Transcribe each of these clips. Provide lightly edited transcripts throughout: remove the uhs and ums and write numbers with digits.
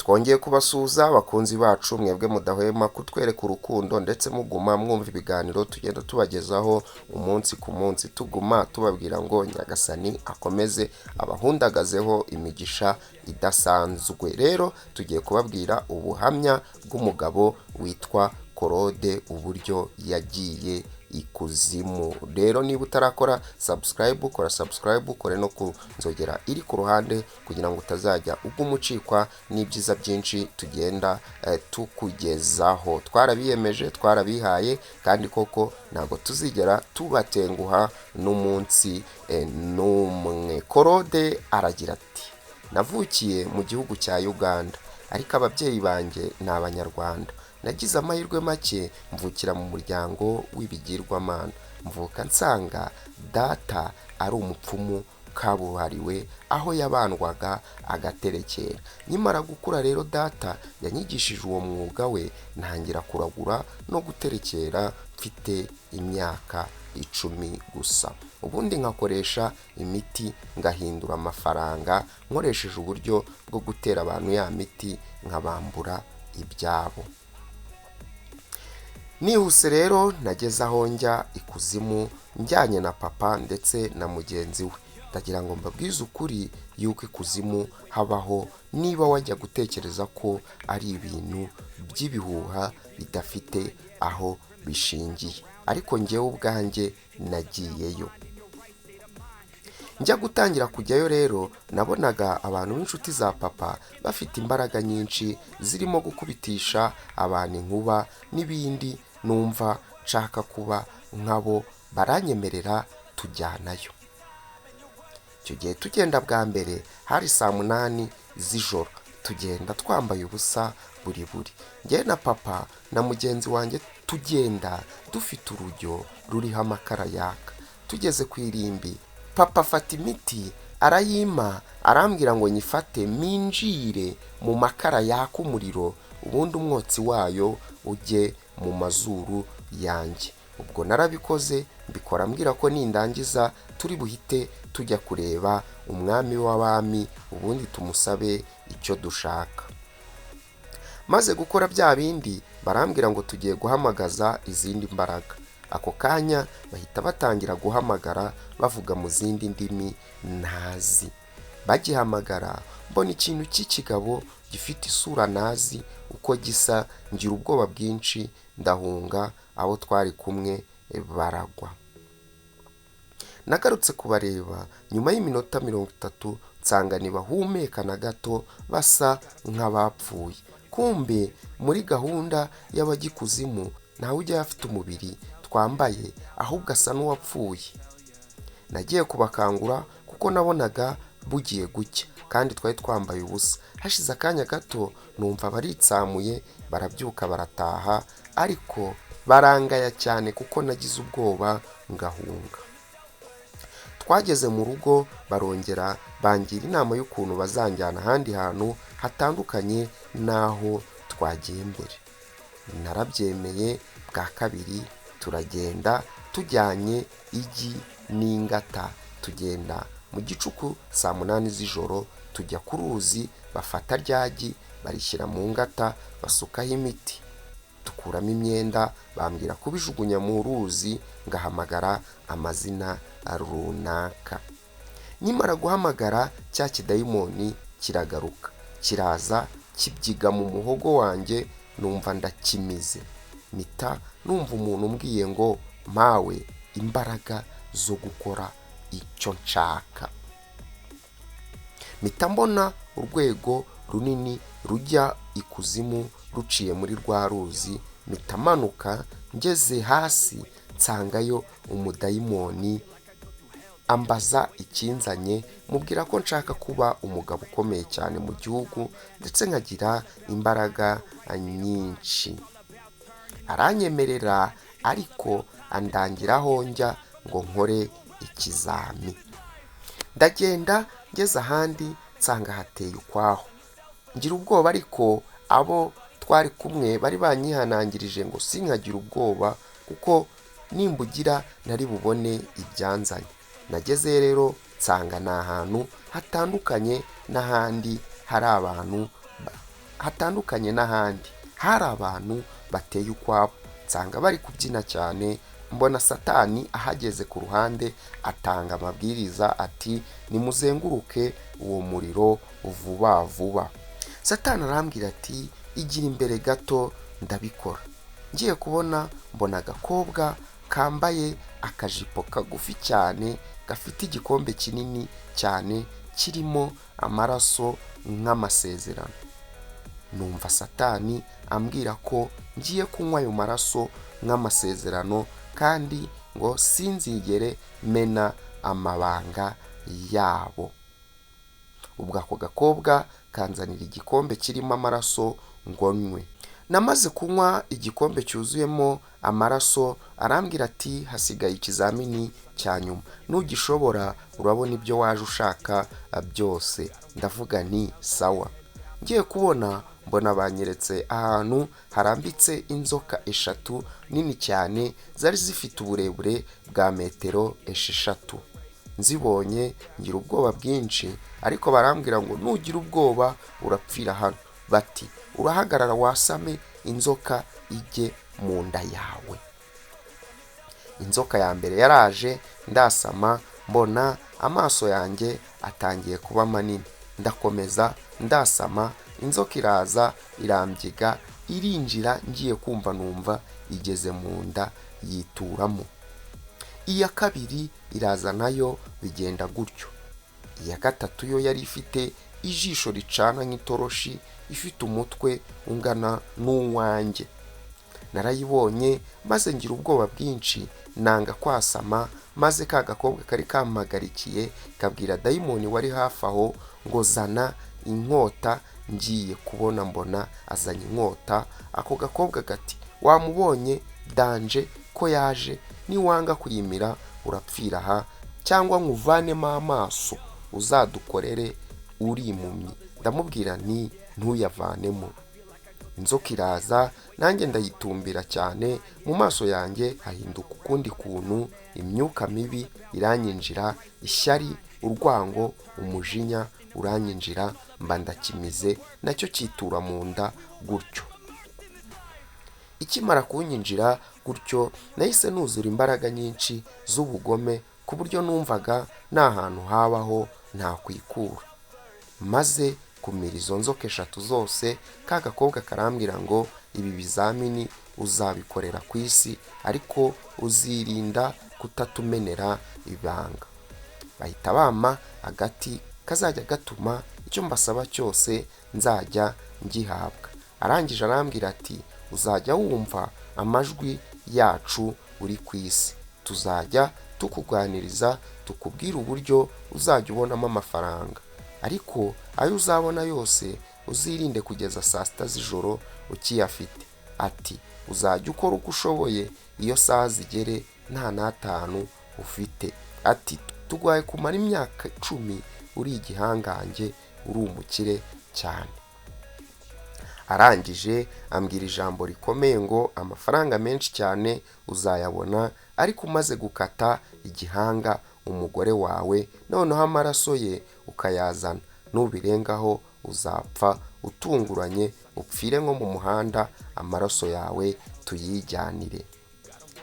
Twongeye kubasuhuza abakunzi bacu mwebwe mudahwema kutwereka urukundo ndetse muguma mwumva ibiganiro tugenda tubagezaho umunsi ku munsi, tuguma tubabwira ngo Nyagasani akomeze abahundagazeho imigisha idasanzwe. Rero tugiye kubabwira ubuhamya bw'umugabo witwa Claude uburyo yagiye ikuzimu. Rero niba utarakora subscribe, kora subscribe, kore no kunzogera iri ku ruhande kugira ngo utazajya umucikwa n'ibyiza byinshi tugenda tukugezaho. Twarabiyemeje, twarabihaye, kandi koko ntago tuzigera tubatenguha n'umunsi n'umwe. Claude aragira ati: navukiye mu gihugu cya Uganda, ariko ababyeyi banjye ni Abanyarwanda. Nagize amahirwe make mvukira mu muryango w'ibigirwamana. Mvuka nsanga data ari umupfumu kabuhariwe, aho yabandwaga agaterekera. Nyimara gukura rero data yanyigishije uwo mwuga we, ntangira kuragura no guterekera mfite imyaka 10 gusa. Ubundi nkakoresha imiti ngahindura amafaranga nkoresheje uburyo bwo gutera abantu ya miti nkabambura ibyabo. Nihuse rero nageze aho njya ikuzimu njyanye na papa ndetse na mugenzi we. Ndagira ngo mbabwize ukuri yuko ikuzimu habaho, niba wajya gutekereza ko ari ibintu by'ibihuha bidafite aho bishingiye. Ariko njyewe ubwanjye nagiyeyo. Njya gutangira kujyayo rero nabonaga abantu b'inshuti za papa bafite imbaraga nyinshi zirimo gukubitisha abantu inkuba n'ibindi. Numva nshaka kuba nkabo, baranyemerera tujyanayo. Icyo gihe tugenda bwa mbere hari saa 8 z'ijoro, tugenda twambaye ubusa buri. Njye na papa na mugenzi wanjye tugenda dufite urujyo ruriho amakara yaka. Tugeze ku irimbi, papa afata imiti arayima, arambwira ngo nyifate minjire mu makara yaka umuriro, ubundi umwotsi wayo ujye mu mazuru yanjye. Ubwo narabikoze, mbikora mbwira ko nindangiza turi buhite tujya kureba umwami w'abami, ubundi tumusabe icyo dushaka. Maze gukora bya bindi, barambwira ngo tugiye guhamagaza izindi mbaraga. Ako kanya bahita batangira guhamagara bavuga mu zindi ndimi ntazi. Bagihamagara mbona ikintu cy'ikigabo gifite isura nazi uko gisa, ngira ubwoba bwinshi ndahunga. Abo twari kumwe baragwa. Nagarutse kubareba nyuma y'iminota 30, nsanga ntibahumeka na gato, basa nk'abapfuye. Kumbe muri gahunda y'abagikuzimu ntawe ujya afite umubiri twambaye, ahubwo asa n'uwapfuye. Nagiye kubakangura kuko nabonaga bugiye gucya, kandi twari twambaye ubusa. Hashize akanya gato numva baritsamuye, barabyuka barataha, ariko barangaya cyane kuko nagize ubwoba ngahunga. Twageze mu rugo barongera bangira inama y'ukuntu bazanjyana ahandi hantu hatandukanye naho twagiye mbere. Narabyemeye. Bwa kabiri turagenda tujyanye igi n'ingata, tugenda mu gicuku saa 8 z'ijoro, tujya ku ruzi, bafata ryagi barishyira mu ngata, basukaho imiti, tukuramo imyenda, bambwira kubijugunya mu ruzi, ngahamagara amazina runaka. Nyimara guhamagara, cya kidayimoni kiragaruka, kiraza kibyiga mu muhogo wanjye, numva ndakimize. Mita numva umuntu umbwiye ngo mawe imbaraga zo gukora icyo nshaka. Mita mbona urwego runini rujya ikuzimu ruciye muri rwa ruzi. Mita manuka, ngeze hasi nsangayo umudayimoni, ambaza ikinzanye, mubwira ko nshaka kuba umugabo ukomeye cyane mu gihugu ndetse nkagira imbaraga nyinshi. Aranyemerera, ariko andangiraho njya ngo nkore ikizami. Ndagenda, ngeze ahandi nsanga hateye ukwaho. Ngira ubwoba, ariko abo twari kumwe bari banyihanangirije ngo sinkagira ubwoba kuko nimbugira nari bubone ibyanzanye. Nageze rero nsanga ni ahantu hatandukanye n'ahandi hari abantu hatandukanye n'ahandi. Hari abantu bateye ukwabo, nsanga bari kubyina cyane, mbona satani ahageze ku ruhande atanga amabwiriza ati nimuzenguruke uwo muriro vuba vuba. Satani arambwira ati igira imbere gato ndabikora. Ngiye kubona mbona agakobwa kambaye akajipo kagufi cyane gafite igikombe kinini cyane kirimo amaraso nk'amasezerano. Numva satani ambwira ko ngiye kunywa ayo maraso nk'amasezerano kandi ngo sinzigere mena amabanga yabo. Ubwo ako gakobwa kanzanira igikombe kirimo amaraso ngo nywe. Namaze kunywa igikombe cyuzuyemo amaraso, arambwira ati hasigaye ikizamini cya nyuma, nugishobora urabona ibyo waje ushaka byose. Ndavuga nti sawa. Ngiye kubona mbona banyeretse ahantu harambitse inzoka 3 nini cyane zari zifite uburebure bwa metero 6. Nzibonye ngira ubwoba bwinshi, ariko barambwira ngo nugira ubwoba urapfira hano. Bati urahagarara wasame inzoka ijye mu nda yawe. Inzoka ya mbere yaraje, ndasama mbona amaso yanjye atangiye kuba manini. Ndakomeza ndasama, inzoka iraza irambyiga irinjira, ngiye kumva numva igeze mu nda yituramo. Iya kabiri iraza nayo bigenda gutyo. Iya gatatu yo yari ifite ijisho ricana nk'itoroshi, ifite umutwe ungana n'uwanjye. Narayibonye maze ngira ubwoba bwinshi, nanga kwasama, maze ka gakobwa kari kampagarikiye kabwira dayimoni wari hafi aho ngo zana inkota. Ngiye kubona mbona azanye inkota. Ako gakobwa gati wamubonye danje ko yaje, niwanga kuyimira urapfira aha cyangwa nkuvanemo amaso uzadukorere uri impumyi. Ndamubwira nti ntuyavanemo. Inzoka iraza, nanjye ndayitumbira cyane, mu maso yanjye hahinduka ukundi kuntu, imyuka mibi iranyinjira, ishyari, urwango, umujinya uranyinjira, mba ndakimize nacyo cyitura mu nda gutyo. Ikimara kunyinjira gutyo, nahise nuzura imbaraga nyinshi z'ubugome ku buryo numvaga nta hantu habaho nta kwikura. Maze kumira izo nzoka 3 zose, ka gakobwa karambwira ngo ibi bizamini uzabikorera ku isi, ariko uzirinda kutatumenera ibanga. Bahita bampa agati kazajya gatuma icyo mbasaba cyose nzajya ngihabwa. Arangije arambwira ati uzajya wumva amajwi yacu uri ku isi, tuzajya tukuganiriza tukubwira uburyo uzajya ubonamo amafaranga, ariko ayo uzabona yose uzirinde kugeza saa 6 z'ijoro ukiyafite. Ati uzajya ukora uko ushoboye, iyo saa zigere nta n'atanu ufite. Ati tugwaye kumara imyaka 10 uri igihangange, uri umukire cyane. Arangije ambwira ijambo rikomeye ngo amafaranga menshi cyane uzayabona, ariko umaze gukata igihanga umugore wawe, noneho amaraso ye ukayazana, nubirengaho uzapfa utunguranye, upfire nko mu muhanda, amaraso yawe tuyijyanire.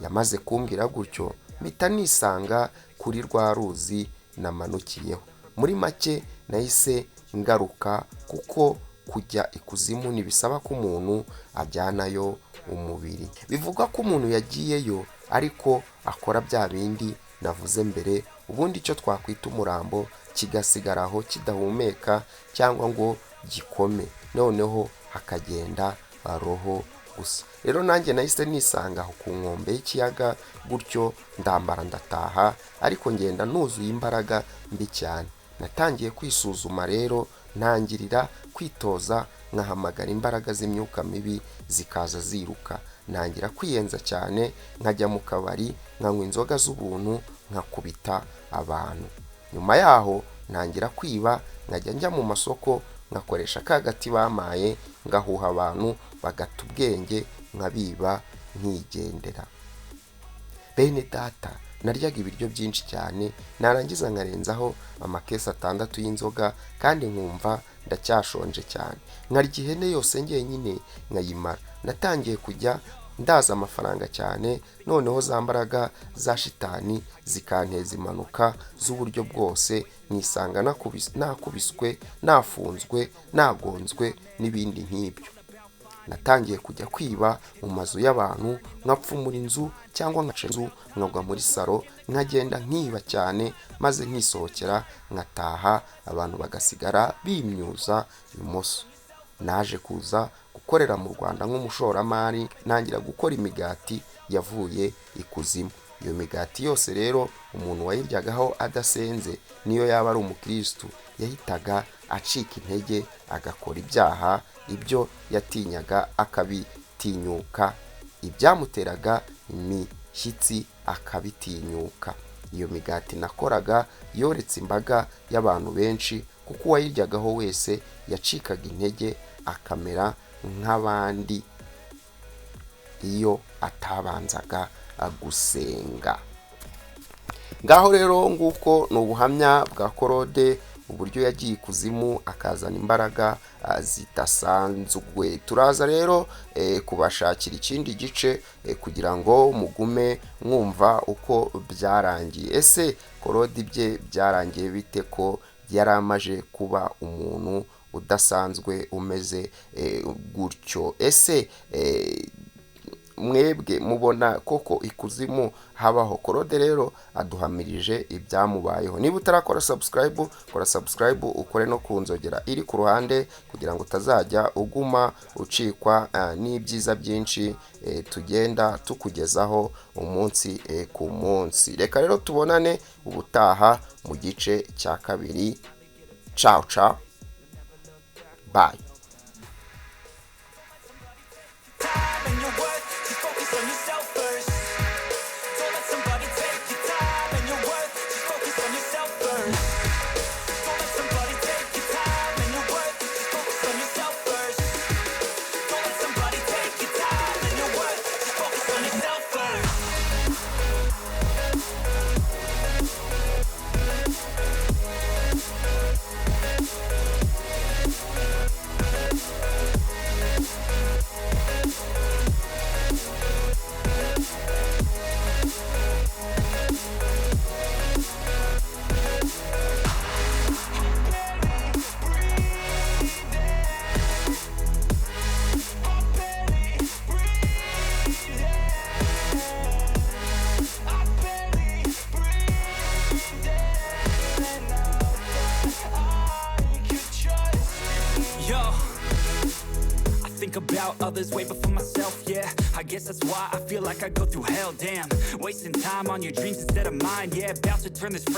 Yamaze kumbwira gutyo, mpita nisanga kuri rwa ruzi namanukiyeho. Muri make nahise ngaruka, kuko kujya ikuzimu ntibisaba ko umuntu ajyanayo umubiri. Bivuga ko umuntu yagiyeyo ariko akora bya bindi navuze mbere, ubundi icyo twakwita umurambo kigasigaraho kidahumeka cyangwa ngo gikome, noneho hakagenda roho gusa. Rero nanjye nahise nisanga aho ku nkombe y'ikiyaga gutyo, ndambara ndataha, ariko ngenda nuzuye imbaraga mbi cyane. Natangiye kwisuzuma rero, ntangirira kwitoza nkahamagara imbaraga z'imyuka mibi zikaza ziruka. Ntangira kwiyenza cyane, nkajya mu kabari nkanywa inzoga z'ubuntu, nkakubita abantu. Nyuma yaho ntangira kwiba, nkajya njya mu masoko ngakoresha kagati bamaye, ngahuha abantu bagata ubwenge, nkabiba nkigendera. Bene data, naryaga ibiryo byinshi cyane, narangiza nkarenzaho amakesi 6 y'inzoga, kandi nkumva ndacyashonje cyane, nkarya ihene yose njyenyine nkayimara. Natangiye kujya ndaza amafaranga cyane, noneho za mbaraga za shitani zikanteza impanuka z'uburyo bwose, nisanga nakubiswe, nafunzwe, nagonzwe n'ibindi nk'ibyo. Natangiye kujya kwiba mu mazu y'abantu, nkapfumura inzu cyangwa nkaca inzu, nkagwa muri salo, nkagenda nkiba cyane, maze nkisohokera nkataha, abantu bagasigara bimyuza imoso. Naje kuza gukorera mu Rwanda nk'umushoramari, ntangira gukora imigati yavuye ikuzimu. Iyo migati yose rero umuntu wayiryagaho adasenze, niyo yaba ari umukristo, yahitaga acika intege agakora ibyaha, ibyo yatinyaga akabitinyuka, ibyamuteraga imishyitsi akabitinyuka. Iyo migati nakoraga yoretse imbaga y'abantu benshi, kuko uwayiryagaho wese yacikaga intege akamera nk'abandi iyo atabanzaga gusenga. Ngaho rero nguko ni ubuhamya bwa Claude, uburyo yagiye ikuzimu akazana imbaraga zidasanzwe. Turaza rero kubashakira ikindi gice kugira ngo mugume mwumva uko byarangiye. Ese Claude bye byarangiye bite ko yari amaje kuba umuntu udasanzwe umeze gutyo? Ese mwebwe mubona koko ikuzimu habaho? Claude rero aduhamirije ibyamubayeho. Niba utarakora subscribe, kora subscribe, ukore no kunzogera iri ku ruhande kugira ngo utazajya uguma ucikwa n'ibyiza byinshi tugenda tukugezaho umunsi ku munsi. Reka rero tubonane ubutaha mu gice cya kabiri. Ciao ciao, bye. About others way before myself, yeah. I guess that's why I feel like I go through hell, damn. Wasting time on your dreams instead of mine, yeah. About to turn this franchise